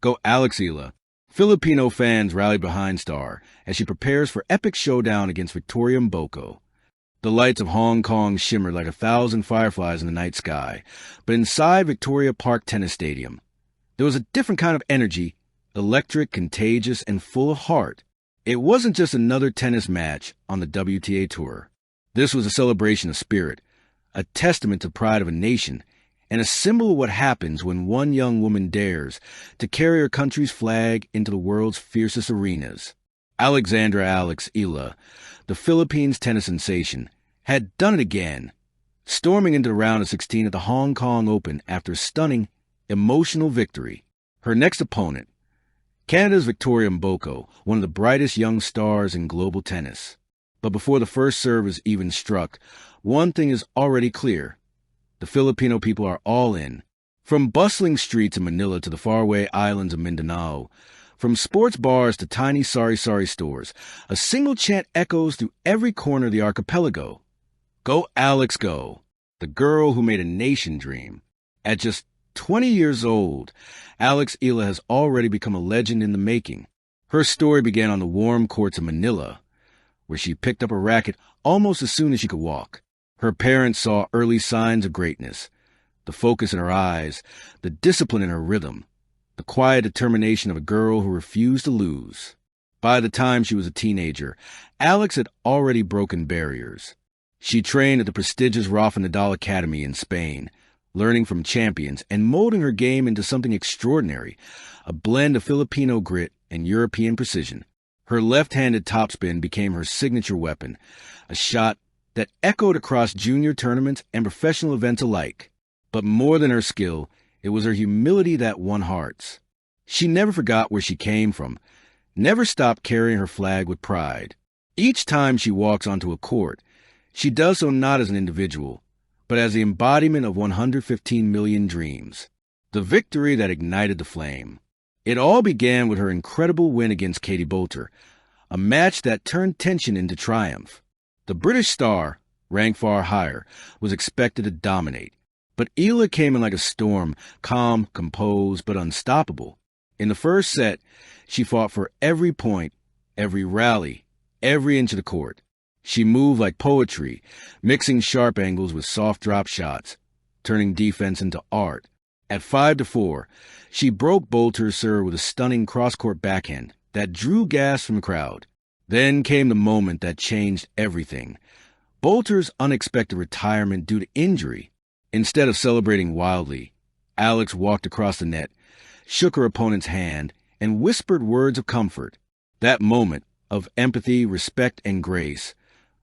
Go Alex Eala. Filipino fans rally behind star as she prepares for epic showdown against Victoria Mbo. The lights of Hong Kong shimmered like 1,000 fireflies in the night sky, but inside Victoria Park Tennis Stadium, there was a different kind of energy, electric, contagious, and full of heart. It wasn't just another tennis match on the WTA Tour. This was a celebration of spirit, a testament to pride of a nation, and a symbol of what happens when one young woman dares to carry her country's flag into the world's fiercest arenas. Alex Eala, the Philippines tennis sensation, had done it again, storming into the round of 16 at the Hong Kong Open after a stunning, emotional victory. Her next opponent, Canada's Victoria Mbo, one of the brightest young stars in global tennis. But before the first serve is even struck, one thing is already clear. The Filipino people are all in. From bustling streets in Manila to the faraway islands of Mindanao, from sports bars to tiny sari-sari stores, a single chant echoes through every corner of the archipelago. Go Alex, go! The girl who made a nation dream. At just 20 years old, Alex Eala has already become a legend in the making. Her story began on the warm courts of Manila, where she picked up a racket almost as soon as she could walk. Her parents saw early signs of greatness, the focus in her eyes, the discipline in her rhythm, the quiet determination of a girl who refused to lose. By the time she was a teenager, Alex had already broken barriers. She trained at the prestigious Rafa Nadal Academy in Spain, learning from champions and molding her game into something extraordinary, a blend of Filipino grit and European precision. Her left-handed topspin became her signature weapon, a shot that echoed across junior tournaments and professional events alike. But more than her skill, it was her humility that won hearts. She never forgot where she came from, never stopped carrying her flag with pride. Each time she walks onto a court, she does so not as an individual, but as the embodiment of 115 million dreams, the victory that ignited the flame. It all began with her incredible win against Katie Boulter, a match that turned tension into triumph. The British star, ranked far higher, was expected to dominate, but Eala came in like a storm, calm, composed, but unstoppable. In the first set, she fought for every point, every rally, every inch of the court. She moved like poetry, mixing sharp angles with soft drop shots, turning defense into art. At 5-4, she broke Boulter's serve with a stunning cross-court backhand that drew gas from the crowd. Then came the moment that changed everything. Boulter's unexpected retirement due to injury. Instead of celebrating wildly, Alex walked across the net, shook her opponent's hand, and whispered words of comfort. That moment of empathy, respect, and grace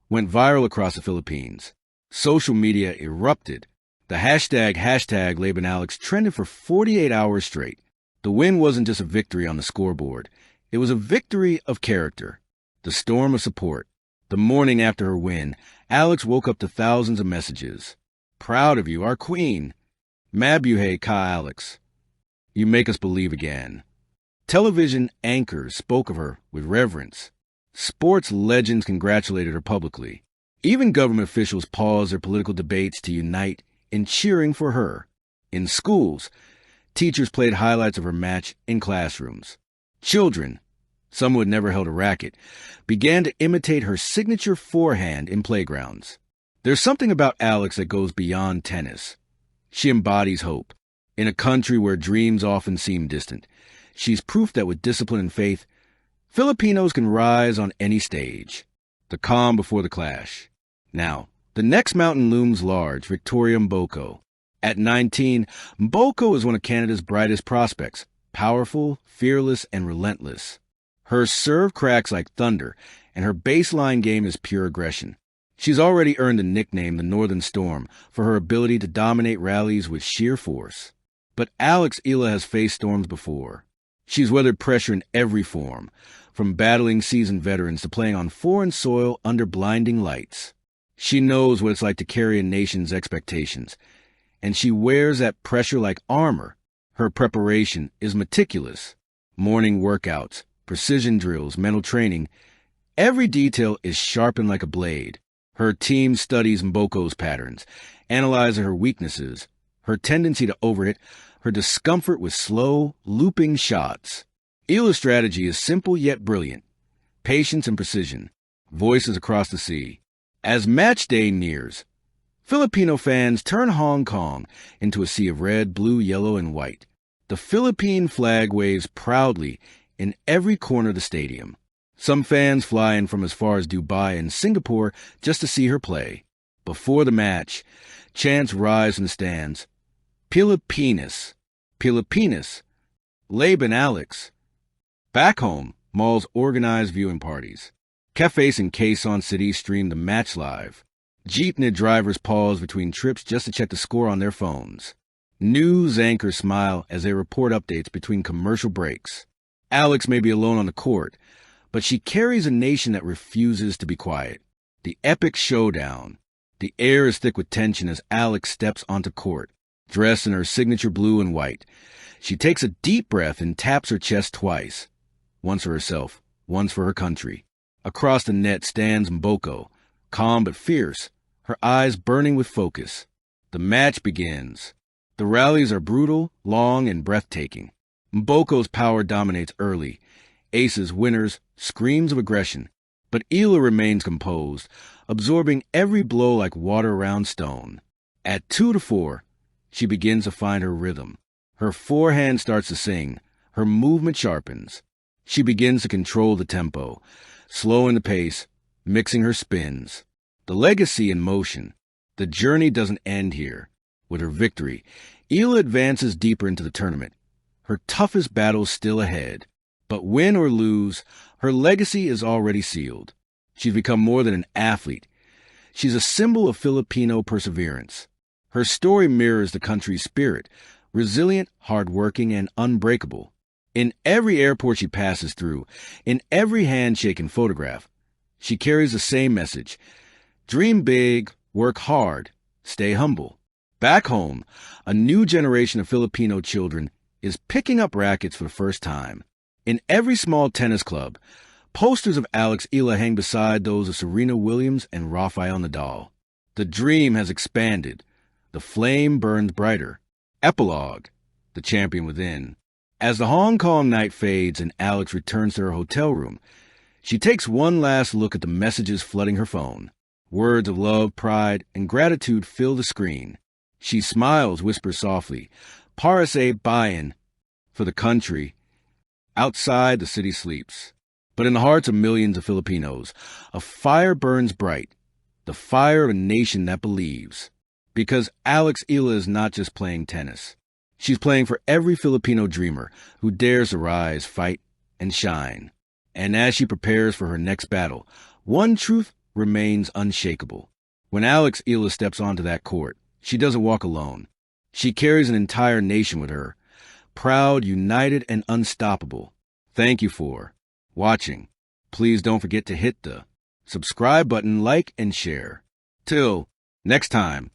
went viral across the Philippines. Social media erupted. The hashtag Laban Alex trended for 48 hours straight. The win wasn't just a victory on the scoreboard. It was a victory of character. The storm of support. The morning after her win, Alex woke up to thousands of messages. Proud of you, our queen. Mabuhay ka, Alex. You make us believe again. Television anchors spoke of her with reverence. Sports legends congratulated her publicly. Even government officials paused their political debates to unite in cheering for her. In schools, teachers played highlights of her match in classrooms. Children, some who had never held a racket, began to imitate her signature forehand in playgrounds. There's something about Alex that goes beyond tennis. She embodies hope. In a country where dreams often seem distant, she's proof that with discipline and faith, Filipinos can rise on any stage. The calm before the clash. Now, the next mountain looms large, Victoria Mbo. At 19, Mbo is one of Canada's brightest prospects, powerful, fearless, and relentless. Her serve cracks like thunder, and her baseline game is pure aggression. She's already earned the nickname the Northern Storm for her ability to dominate rallies with sheer force. But Alex Eala has faced storms before. She's weathered pressure in every form, from battling seasoned veterans to playing on foreign soil under blinding lights. She knows what it's like to carry a nation's expectations, and she wears that pressure like armor. Her preparation is meticulous. Morning workouts, precision drills, mental training. Every detail is sharpened like a blade. Her team studies Mboko's patterns, analyzing her weaknesses, her tendency to overhit, her discomfort with slow, looping shots. Eala's strategy is simple yet brilliant. Patience and precision. Voices across the sea. As match day nears, Filipino fans turn Hong Kong into a sea of red, blue, yellow, and white. The Philippine flag waves proudly in every corner of the stadium. Some fans fly in from as far as Dubai and Singapore just to see her play. Before the match, chants rise in the stands. Pilipinas, Pilipinas, Laban Alex. Back home, malls organize viewing parties. Cafes in Quezon City stream the match live. Jeepney drivers pause between trips just to check the score on their phones. News anchors smile as they report updates between commercial breaks. Alex may be alone on the court, but she carries a nation that refuses to be quiet. The epic showdown. The air is thick with tension as Alex steps onto court, dressed in her signature blue and white. She takes a deep breath and taps her chest twice. Once for herself, once for her country. Across the net stands Mbo, calm but fierce, her eyes burning with focus. The match begins. The rallies are brutal, long, and breathtaking. Mboko's power dominates early. Aces, winners, screams of aggression. But Eala remains composed, absorbing every blow like water around stone. At 2-4, she begins to find her rhythm. Her forehand starts to sing. Her movement sharpens. She begins to control the tempo, slowing the pace, mixing her spins. The legacy in motion. The journey doesn't end here. With her victory, Eala advances deeper into the tournament. Her toughest battle's still ahead. But win or lose, her legacy is already sealed. She's become more than an athlete. She's a symbol of Filipino perseverance. Her story mirrors the country's spirit, resilient, hardworking, and unbreakable. In every airport she passes through, in every handshake and photograph, she carries the same message. Dream big, work hard, stay humble. Back home, a new generation of Filipino children is picking up rackets for the first time. In every small tennis club, posters of Alex Eala hang beside those of Serena Williams and Rafael Nadal. The dream has expanded. The flame burns brighter. Epilogue, the champion within. As the Hong Kong night fades and Alex returns to her hotel room, she takes one last look at the messages flooding her phone. Words of love, pride, and gratitude fill the screen. She smiles, whispers softly, "Para sa bayan," for the country. Outside, the city sleeps. But in the hearts of millions of Filipinos, a fire burns bright, the fire of a nation that believes. Because Alex Eala is not just playing tennis. She's playing for every Filipino dreamer who dares to rise, fight, and shine. And as she prepares for her next battle, one truth remains unshakable. When Alex Eala steps onto that court, she doesn't walk alone. She carries an entire nation with her, proud, united, and unstoppable. Thank you for watching. Please don't forget to hit the subscribe button, like, and share. Till next time.